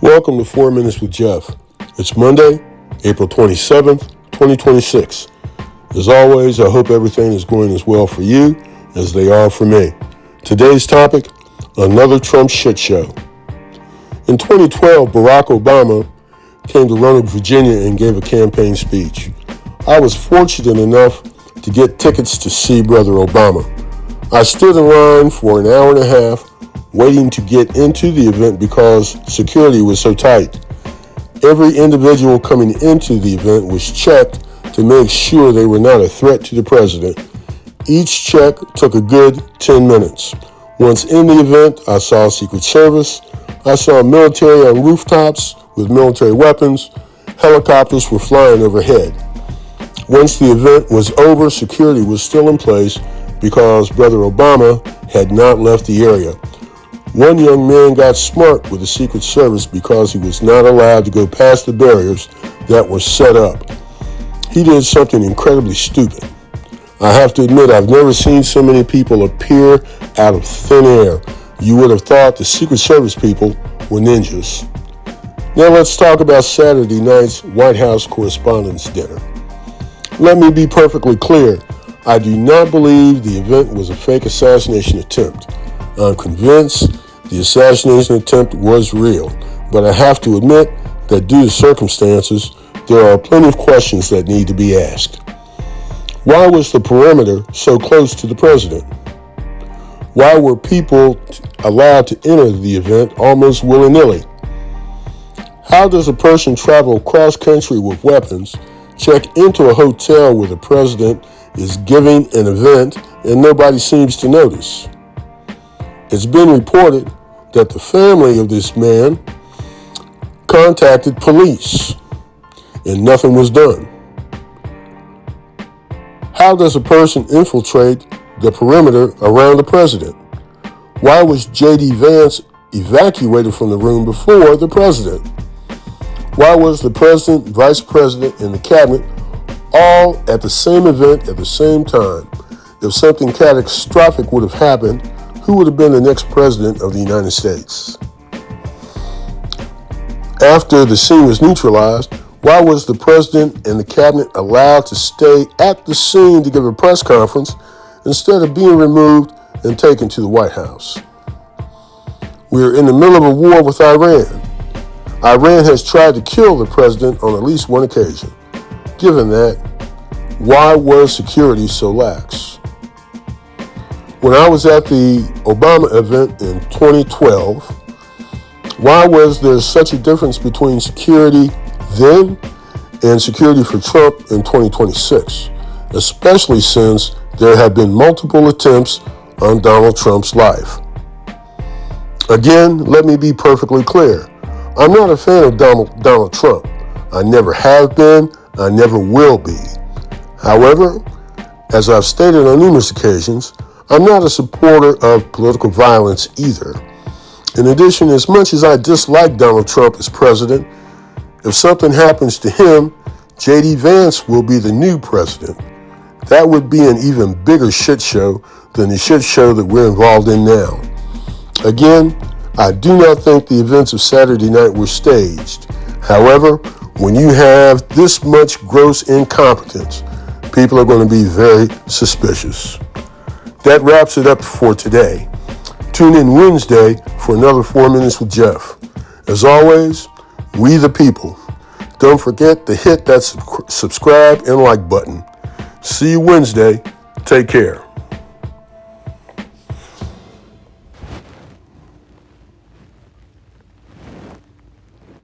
Welcome to 4 Minutes with Jeff. It's Monday, April 27th, 2026. As always, I hope everything is going as well for you as they are for me. Today's topic, another Trump shit show. In 2012, Barack Obama came to Roanoke, Virginia and gave a campaign speech. I was fortunate enough to get tickets to see Brother Obama. I stood in line for an hour and a half waiting to get into the event because security was so tight. Every individual coming into the event was checked to make sure they were not a threat to the president. Each check took a good 10 minutes. Once in the event, I saw Secret Service. I saw military on rooftops with military weapons. Helicopters were flying overhead. Once the event was over, security was still in place because Brother Obama had not left the area. One young man got smart with the Secret Service because he was not allowed to go past the barriers that were set up. He did something incredibly stupid. I have to admit, I've never seen so many people appear out of thin air. You would have thought the Secret Service people were ninjas. Now let's talk about Saturday night's White House Correspondents' Dinner. Let me be perfectly clear. I do not believe the event was a fake assassination attempt. I'm convinced the assassination attempt was real, but I have to admit that due to circumstances, there are plenty of questions that need to be asked. Why was the perimeter so close to the president? Why were people allowed to enter the event almost willy-nilly? How does a person travel cross-country with weapons, check into a hotel where the president is giving an event and nobody seems to notice? It's been reported that the family of this man contacted police and nothing was done. How does a person infiltrate the perimeter around the president? Why was J.D. Vance evacuated from the room before the president? Why was the president, vice president, and the cabinet all at the same event at the same time? If something catastrophic would have happened, who would have been the next president of the United States? After the scene was neutralized, why was the president and the cabinet allowed to stay at the scene to give a press conference instead of being removed and taken to the White House? We're in the middle of a war with Iran. Iran has tried to kill the president on at least one occasion. Given that, why was security so lax? When I was at the Obama event in 2012, why was there such a difference between security then and security for Trump in 2026, especially since there have been multiple attempts on Donald Trump's life? Again, let me be perfectly clear. I'm not a fan of Donald Trump. I never have been, I never will be. However, as I've stated on numerous occasions, I'm not a supporter of political violence either. In addition, as much as I dislike Donald Trump as president, if something happens to him, J.D. Vance will be the new president. That would be an even bigger shit show than the shit show that we're involved in now. Again, I do not think the events of Saturday night were staged. However, when you have this much gross incompetence, people are going to be very suspicious. That wraps it up for today. Tune in Wednesday for another 4 Minutes with Jeff. As always, we the people. Don't forget to hit that subscribe and like button. See you Wednesday. Take care.